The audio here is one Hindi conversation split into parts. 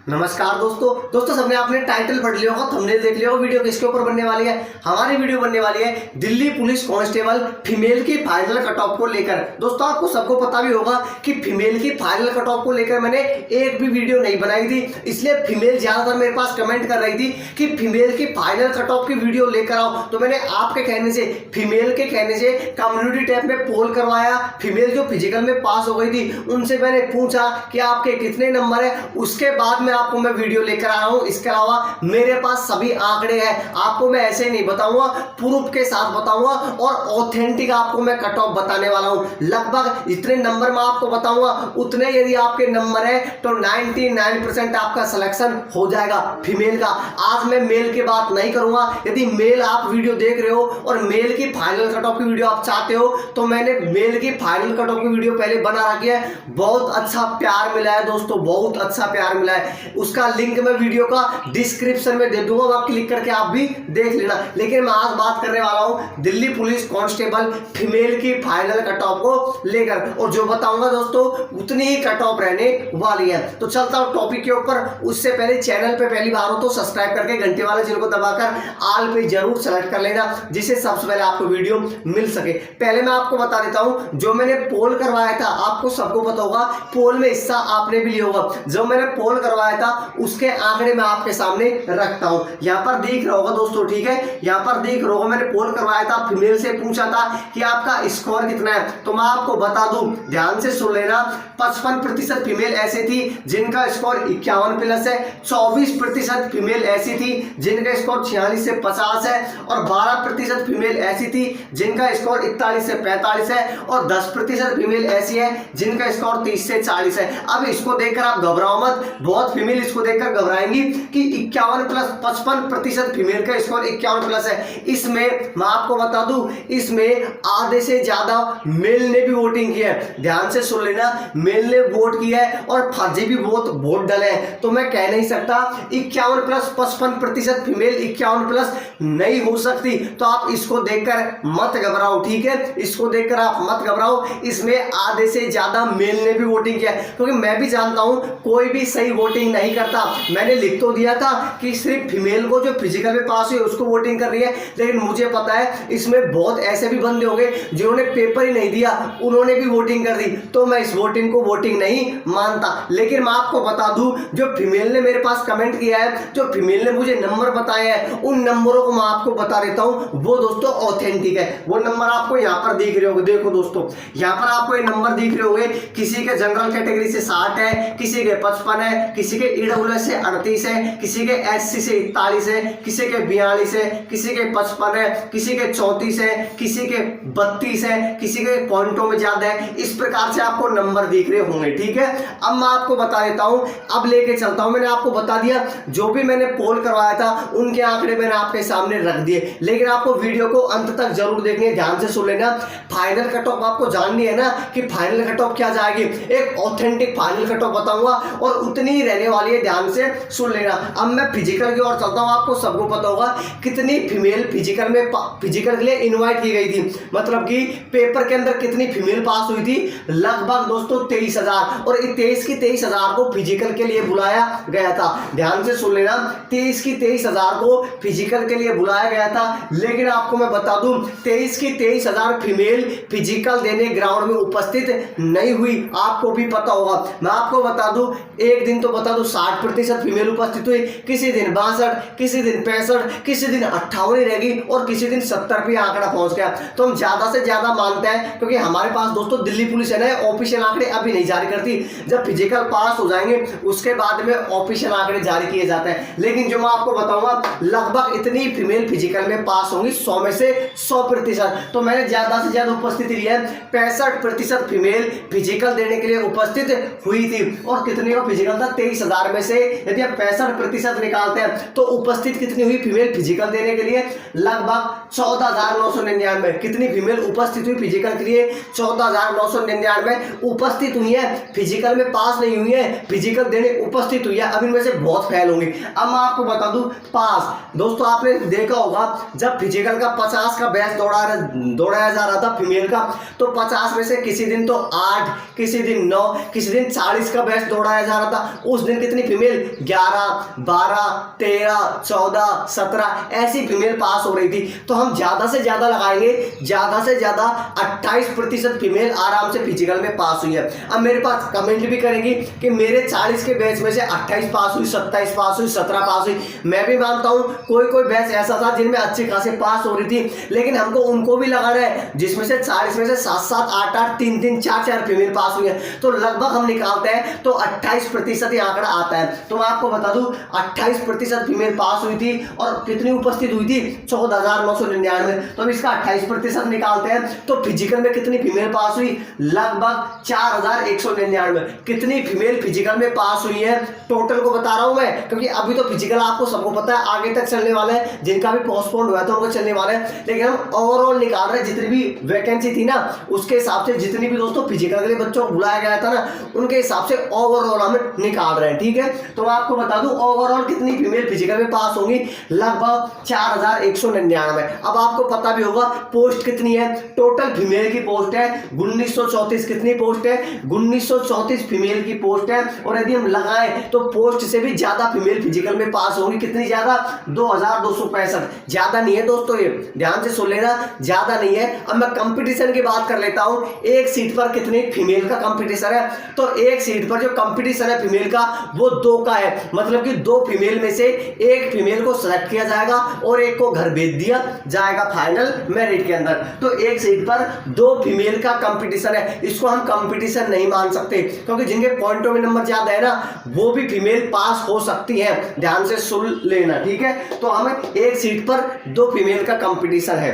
नमस्कार दोस्तों सबने आपने टाइटल पढ़ लिया होगा, थंबनेल देख लिया होगा। वीडियो किसके ऊपर बनने वाली है? हमारी वीडियो बनने वाली है दिल्ली पुलिस कांस्टेबल फीमेल की फाइनल कट ऑफ को लेकर। दोस्तों आपको सबको पता भी होगा कि फीमेल की फाइनल कट ऑफ को लेकर मैंने एक भी वीडियो नहीं बनाई थी, इसलिए फीमेल ज्यादातर मेरे पास कमेंट कर रही थी कि फीमेल की फाइनल कट ऑफ की वीडियो लेकर आओ। तो मैंने आपके कहने से, फीमेल के कहने से कम्युनिटी टैब में पोल करवाया। फीमेल जो फिजिकल में पास हो गई थी उनसे मैंने पूछा कि आपके कितने नंबर है, उसके बाद में आपको मैं वीडियो लेकर आ रहा हूं। इसके अलावा मेरे पास सभी आंकड़े हैं, आपको मैं ऐसे नहीं बताऊंगा, प्रूफ के साथ बताऊंगा और ऑथेंटिक आपको मैं कट ऑफ बताने वाला हूं। लगभग इतने नंबर मैं आपको बताऊंगा, उतने यदि आपके नंबर है तो 99% आपका सिलेक्शन हो जाएगा फीमेल का। आज मैं मेल की बात नहीं करूंगा। यदि मेल आप वीडियो देख रहे हो और मेल की फाइनल कट ऑफ की वीडियो आप चाहते हो तो मैंने मेल की फाइनल कट ऑफ की वीडियो पहले बना रखी है। बहुत अच्छा प्यार मिला है दोस्तों, बहुत अच्छा प्यार मिला है। उसका लिंक मैं वीडियो का डिस्क्रिप्शन में दे दूंगा, वहां क्लिक करके आप भी देख लेना। लेकिन मैं आज बात करने वाला हूं दिल्ली पुलिस कांस्टेबल फीमेल की फाइनल कट ऑफ को लेकर, और जो बताऊंगा दोस्तों उतनी ही कट ऑफ रहने वाली है। तो चलता हूं टॉपिक के ऊपर। उससे पहले चैनल पे पहली बार हो तो सब्सक्राइब करके घंटे वाले चिन्ह को दबाकर ऑल पे जरूर सेलेक्ट कर लेना, जिससे सबसे पहले आपको वीडियो मिल सके। पहले मैं आपको बता देता हूं, जो मैंने पोल करवाया था, आपको सबको पता होगा, पोल में हिस्सा आपने भी लिया होगा। जो मैंने पोल करवाया था उसके आंकड़े मैं आपके सामने रखता हूं। यहां पर दिख रहा होगा दोस्तों, ठीक है, यहां पर दिख रहा होगा। मैंने पोल करवाया था, फीमेल से पूछा था कि आपका स्कोर कितना है। तो मैं आपको बता दूं, ध्यान से सुन लेना, 55% फीमेल ऐसे थी जिनका स्कोर 51+ है, 24% फीमेल ऐसी थी जिनका स्कोर 46 से 50 है, और 12% फीमेल ऐसी थी जिनका स्कोर 41 से 45 है, और 10% फीमेल ऐसी है जिनका स्कोर 30 से 40 है। अब इसको देखकर आप घबराओ मत, बहुत फीमेल इसको देखकर घबराएंगी कि 51+ 55% फीमेल का स्कोर 51+ है। इसमें मैं आपको बता दूं, इसमें आधे से ज्यादा मेल ने भी वोटिंग की है। ध्यान से सुन लेना, मेल ने वोट किया है और फर्जी भी बहुत वोट डले हैं। तो मैं कह नहीं सकता 51+ 55% फीमेल 51+ नहीं हो सकती। तो आप इसको देखकर मत घबराओ, ठीक है, इसको देखकर आप मत घबराओ। इसमें आधे से ज्यादा मेल ने भी वोटिंग किया है, क्योंकि मैं भी जानता हूं कोई भी सही वोटिंग नहीं करता। मैंने लिख तो दिया था कि सिर्फ फीमेल को जो फिजिकल में पास हुई उसको वोटिंग कर रही है, लेकिन मुझे पता है इसमें बहुत ऐसे भी बंदे होंगे जिन्होंने पेपर ही नहीं दिया, उन्होंने भी वोटिंग कर दी। तो मैं इस वोटिंग को वोटिंग नहीं मानता। लेकिन मैं आपको बता दूं, जो फीमेल ने मेरे पास कमेंट किया है, जो फीमेल ने मुझे नंबर बताए हैं, उन नंबरों को मैं आपको बता देता हूं, वो दोस्तों ऑथेंटिक है। वो नंबर आपको यहाँ पर दिख रहे होंगे, देखो दोस्तों यहाँ पर आपको ये नंबर दिख रहे होंगे। किसी के जनरल कैटेगरी से 60 है, किसी के 55 है, किसी के ईडब्ल्यूएस से 38 है, किसी के एससी से 41 है, किसी के 42 है, किसी के 55 है, किसी के 34 है, किसी के 32 है, किसी के पॉइंटों में ज्यादा है। इस प्रकार से आपको नंबर दिख रहे होंगे, ठीक है। अब मैं आपको बता देता हूं, अब लेके चलता हूं। मैंने आपको बता दिया, जो भी मैंने पोल करवाया था उनके आंकड़े मैंने आपके सामने रख दिए, लेकिन आपको वीडियो को अंत तक जरूर देखनी है, ध्यान से सुन लेना। फाइनल कट ऑफ आपको जाननी है ना कि फाइनल कट ऑफ क्या जाएगी। एक ऑथेंटिक फाइनल कट ऑफ बताऊंगा और उतनी ही रहने वाली है, ध्यान से सुन लेना। अब मैं फिजिकल की ओर चलता हूं। आपको सबको पता होगा कितनी फीमेल फिजिकल में फिजिकल के लिए इनवाइट की गई थी, मतलब कि पेपर के अंदर कितनी फीमेल पास हुई थी। लगभग दोस्तों 23,000, और 23,000 को फिजिकल के लिए बुलाया गया था। ध्यान से सुन लेना, 23,000 को फिजिकल के लिए बुलाया गया था। लेकिन आपको मैं बता दूं, 23,000 फीमेल फिजिकल देने ग्राउंड में उपस्थित नहीं हुई। आपको भी पता होगा, मैं आपको बता दूं, एक दिन तो बता दूं 60% फीमेल उपस्थित हुई, किसी दिन 62, किसी दिन 65, किसी दिन 58 रहेगी, और किसी दिन 70 पे आंकड़ा पहुंच गया। तो हम ज्यादा से ज्यादा मानते हैं, क्योंकि हमारे पास दोस्तों दिल्ली पुलिस है ना, ऑफिशियल आंकड़े अभी नहीं जारी करती। जब फिजिकल पास हो जाएंगे उसके बाद में ऑफिशियल आंकड़े जारी किए जाते हैं। लेकिन जो मैं आपको बताऊंगा, लगभग इतनी फीमेल फिजिकल में पास होंगी, 100 में से 100%। तो मैंने ज्यादा से ज्यादा उपस्थिति ली है, 65% फीमेल फिजिकल देने के लिए उपस्थित हुई थी। और कितने का फिजिकल था? 23,000 में से यदि आप 65% निकालते हैं तो उपस्थित कितनी हुई फीमेल फिजिकल देने के लिए? लगभग 14,999। कितनी फीमेल उपस्थित हुई फिजिकल के लिए? 14,999 उपस्थित हुई है, फिजिकल में पास नहीं हुई है, फिजिकल देने उपस्थित हुई है। अब इनमें से बहुत फेल होंगी। अब मैं आपको बता दूं, पास दोस्तों आपने देखा होगा, जब फिजिकल का 50 का बैच दौड़ाया जा रहा था फीमेल का, तो 50 में से किसी दिन तो 8, किसी दिन 9, किसी दिन 40 का बैच दौड़ाया जा रहा था। उस दिन दिन कितनी फीमेल 11, 12, 13, 14, 17 ऐसी फीमेल पास हो रही थी। तो हम ज्यादा से ज्यादा लगाएंगे, ज्यादा से ज्यादा 28% फीमेल आराम से फिजिकल में पास हुई है। अब मेरे पास कमेंट भी करेंगी कि मेरे 40 के बैच में से 28 पास हुई, 27 पास हुई, 17 पास हुई। मैं भी मानता हूं कोई कोई बैच ऐसा था जिनमें अच्छी खासी पास हो रही थी, लेकिन हमको उनको भी लगाना है जिसमें से 40 में से 7-7, 8-8, 3-3, 4-4 फीमेल पास हुई है। तो लगभग हम निकालते हैं तो 28% ये आंकड़ा आता है। तो मैं आपको बता दूं 28% फीमेल पास हुई थी और कितनी उपस्थित हुई थी 14,999। तो अब इसका 28% निकालते हैं तो फिजिकल में कितनी फीमेल पास हुई, लगभग 4,199। कितनी फीमेल फिजिकल में पास हुई है टोटल को बता रहा हूं मैं, क्योंकि अभी तो फिजिकल आपको सबको पता है आगे तक चलने वाला है, जिनका भी पोस्टपोन हुआ है तो उनको चलने वाला है, लेकिन हम ओवरऑल निकाल रहे हैं जितनी भी वैकेंसी थी ना उसके हिसाब से, जितनी भी दोस्तों फिजिकल के लिए बच्चों को बुलाया गया था ना उनके हिसाब से ओवरऑल हम निकाल रहे हैं। ठीक है, तो मैं आपको बता दूं ओवरऑल कितनी फीमेल फिजिकल में पास होंगी, लगभग 4,199। अब आपको पता भी होगा पोस्ट कितनी है, टोटल फीमेल की पोस्ट है 1934। कितनी पोस्ट है, 1934 फीमेल की पोस्ट है। और यदि हम लगाएं तो पोस्ट से भी ज्यादा फीमेल फिजिकल में पास होंगी। कितनी ज्यादा, 2,265। ज्यादा नहीं है दोस्तों, ये ध्यान से सुन लेना, ज्यादा नहीं है। अब मैं कंपटीशन की बात कर लेता हूं, एक सीट पर कितनी फीमेल का कंपटीशन है, तो एक सीट पर जो कंपटीशन है फीमेल का वो 2 का है, मतलब कि 2 फीमेल में से एक फीमेल को सिलेक्ट किया जाएगा और एक को घर भेज दिया जाएगा फाइनल मेरिट के अंदर। तो एक सीट पर 2 फीमेल का कंपटीशन है, इसको हम कंपटीशन नहीं मान सकते, क्योंकि जिनके पॉइंटों में नंबर ज्यादा है ना वो भी फीमेल पास हो सकती है। ध्यान से सुन लेना, ठीक है। तो हमें एक सीट पर 2 फीमेल का कंपटीशन है।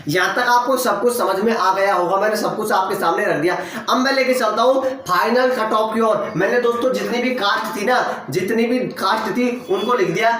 यहां तक आपको सब कुछ समझ में आ गया होगा, मैंने सब कुछ आपके सामने रख दिया। अब मैं लेके चलता हूं फाइनल कट ऑफ की ओर। मैंने दोस्तों जितनी भी कास्ट थी ना, जितनी भी कास्ट थी उनको लिख दिया,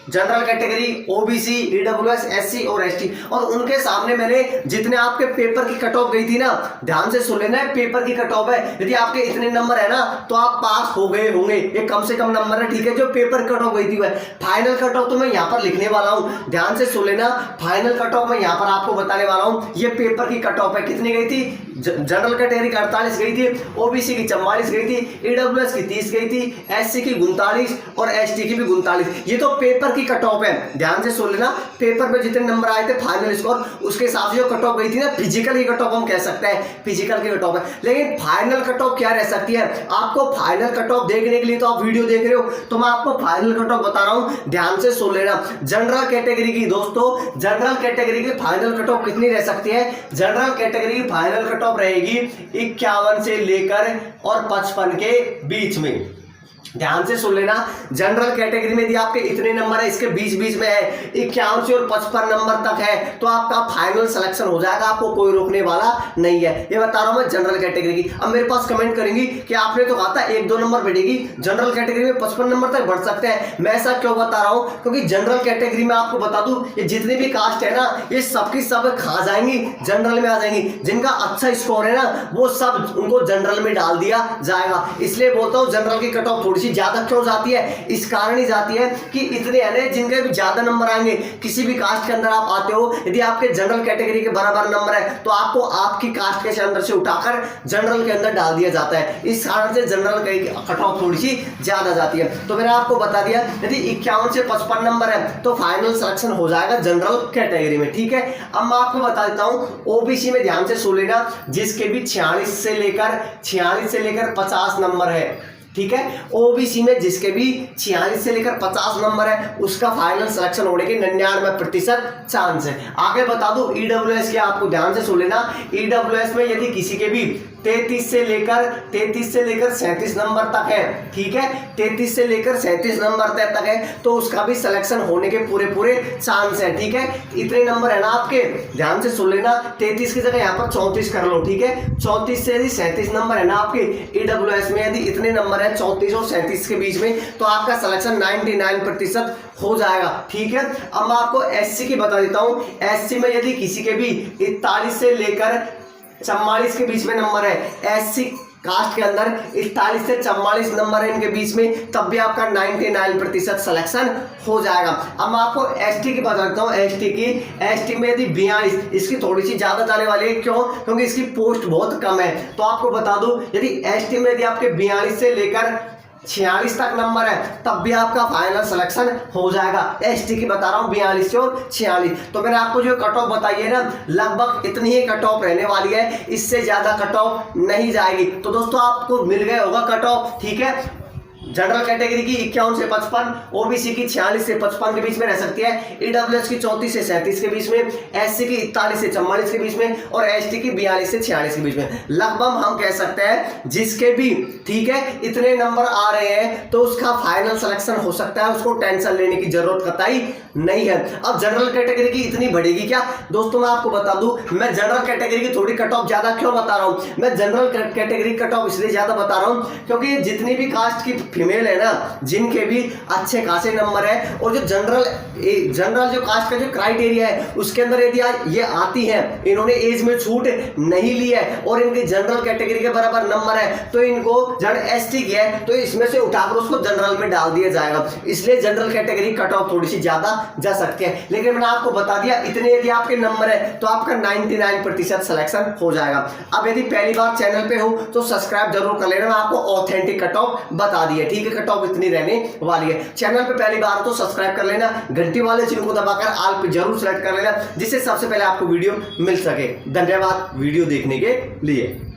general category, OBC, EWS, SC और एसटी, और उनके सामने मैंने जितने आपके पेपर की कट ऑफ गई थी ना, ध्यान से सुन लेना, पेपर की कट ऑफ है, यदि आपके इतने नंबर है ना तो आप पास हो गए होंगे, ये कम से कम नंबर है, ठीक है, जो पेपर कट ऑफ गई थी वह। फाइनल कट ऑफ तो मैं यहाँ पर लिखने वाला हूँ, ध्यान से सुन लेना, फाइनल कट ऑफ मैं यहाँ पर आपको बताने वाला हूँ। ये पेपर की कट ऑफ है, कितनी गई थी, जनरल कैटेगरी की 48 गई थी, ओबीसी की 44 गई थी, ईडब्ल्यूएस की 30 गई थी, एससी की 39 और एसटी की भी 39। ये तो पेपर की कट ऑफ है, ध्यान से सुन लेना, पेपर में जितने नंबर आए थे फाइनल स्कोर उसके हिसाब से जो कट ऑफ गई थी ना, फिजिकल की कट ऑफ हम कह सकते हैं, फिजिकल की कट ऑफ है। लेकिन फाइनल कट ऑफ क्या रह सकती है, आपको फाइनल कट ऑफ देखने के लिए तो आप वीडियो देख रहे हो, तो मैं आपको फाइनल कट ऑफ बता रहा हूं, ध्यान से सुन लेना। जनरल कैटेगरी की दोस्तों, जनरल कैटेगरी की फाइनल कट ऑफ कितनी रह सकती है, जनरल कैटेगरी की फाइनल कट ऑफ रहेगी 51 से लेकर और 55 के बीच में। ध्यान से सुन लेना, जनरल कैटेगरी में यदि आपके इतने नंबर है, इसके बीच में है 51 से और 55 नंबर तक है, तो आपका फाइनल सिलेक्शन हो जाएगा, आपको कोई रोकने वाला नहीं है। ये बता रहा हूं मैं जनरल कैटेगरी की। अब मेरे पास कमेंट करेंगी कि आपने तो कहा था 1-2 नंबर बढ़ेगी, जनरल कैटेगरी में 55 नंबर तक बढ़ सकते हैं। मैं ऐसा क्यों बता रहा हूं, क्योंकि जनरल कैटेगरी में आपको बता दूं ये जितनी भी कास्ट है ना, ये सबकी सब खा जाएंगी, जनरल में आ जाएंगी। जिनका अच्छा स्कोर है ना वो सब उनको जनरल में डाल दिया जाएगा। इसलिए बोलता हूं जनरल की कट ऑफ थोड़ी सी ज्यादा क्यों जाती है, इस कारण ही जाती है कि इतने हैं जिनके भी ज्यादा नंबर आएंगे, किसी भी कास्ट के अंदर आप आते हो, यदि आपके जनरल कैटेगरी के बराबर नंबर है तो आपको आपकी कास्ट के अंदर से उठाकर जनरल के अंदर डाल दिया जाता है। इस कारण से जनरल की कट ऑफ थोड़ी सी ज्यादा जाती है। तो मैंने आपको बता दिया यदि 51 से 55 नंबर है तो फाइनल सिलेक्शन हो जाएगा जनरल कैटेगरी में, ठीक है। अब मैं आपको बता देता हूं ओबीसी में, ध्यान से सुन लेना, जिसके भी 46 से लेकर 50 नंबर है, ठीक है। ओबीसी में जिसके भी 46 से लेकर 50 नंबर है उसका फाइनल सिलेक्शन होने के 99% चांस है। आगे बता दूं ईडब्ल्यूएस की, आपको ध्यान से सुन लेना, ईडब्ल्यूएस में यदि किसी के भी 33 से लेकर 37 नंबर तक है, ठीक है, 33 से लेकर 37 नंबर तक है, तो उसका भी सिलेक्शन होने के पूरे चांस है, ठीक है। इतने नंबर है ना आपके, ध्यान से सुन लेना, 33 की जगह यहाँ पर 34 कर लो, ठीक है। 34 से यदि 37 नंबर है ना आपके ईडब्ल्यूएस में, यदि इतने नंबर है 34 और 37 के बीच में, तो आपका सिलेक्शन 99% हो जाएगा, ठीक है। अब मैं आपको एससी की बता देता हूं, एससी में यदि किसी के भी 41 से लेकर 44 के बीच में नंबर है, एससी कास्ट के अंदर 41 से 44 नंबर है इनके बीच में, तब भी आपका 99% सिलेक्शन हो जाएगा। अब मैं आपको एसटी की बता देता हूँ, एसटी में यदि 42, इसकी थोड़ी सी ज्यादा जाने वाली है, क्यों, क्योंकि इसकी पोस्ट बहुत कम है। तो आपको बता दूं यदि एसटी में यदि आपके 42 से लेकर 46 तक नंबर है तब भी आपका फाइनल सिलेक्शन हो जाएगा। एसटी की बता रहा हूँ 42 से और 46। तो मैंने आपको जो कट ऑफ बताई है ना, लगभग इतनी ही कट ऑफ रहने वाली है, इससे ज्यादा कट ऑफ नहीं जाएगी। तो दोस्तों आपको मिल गया होगा कट ऑफ, ठीक है। जनरल कैटेगरी की 51 से 55, ओबीसी की 46 से 55 के बीच में रह सकती है, ईडब्ल्यूएस की 34 से 37 के बीच में, एससी की 41 से 44 के बीच में और एसटी की 42 से 46 के बीच में। लगभग हम कह सकते हैं जिसके भी, ठीक है, इतने नंबर आ रहे हैं तो उसका फाइनल सिलेक्शन हो सकता है, उसको टेंशन लेने की जरूरत कतई नहीं है। अब जनरल कैटेगरी की इतनी बढ़ेगी क्या? दोस्तों मैं आपको बता दूं, मैं जनरल कैटेगरी की थोड़ी कट ऑफ ज्यादा क्यों बता रहा हूं? मैं जनरल कैटेगरी कट ऑफ इसलिए ज्यादा बता रहा हूं क्योंकि जितनी भी कास्ट की फीमेल है ना, जिनके भी अच्छे खासे नंबर है, और जो जनरल जो कास्ट का जो क्राइटेरिया है उसके अंदर यदि ये आती है, इन्होंने एज में छूट नहीं ली है और इनके जनरल कैटेगरी के बराबर नंबर है, तो इनको जब एसटी किया है तो इसमें से उठाकर उसको जनरल में डाल दिया जाएगा। इसलिए जनरल कैटेगरी कट ऑफ थोड़ी सी ज्यादा जा सकती है। लेकिन मैंने आपको बता दिया इतने यदि आपके नंबर है तो आपका 99% सिलेक्शन हो जाएगा। अब यदि पहली बार चैनल पे हो तो सब्सक्राइब जरूर कर लेना, मैं आपको ऑथेंटिक कट ऑफ बता दी है, ठीक है। कट ऑफ इतनी रहने वाली है। चैनल पे पहली बार तो सब्सक्राइब कर लेना, घंटी वाले चिन्ह को दबाकर ऑल पे जरूर सेलेक्ट कर लेना, जिससे सबसे पहले आपको वीडियो मिल सके। धन्यवाद वीडियो देखने के लिए।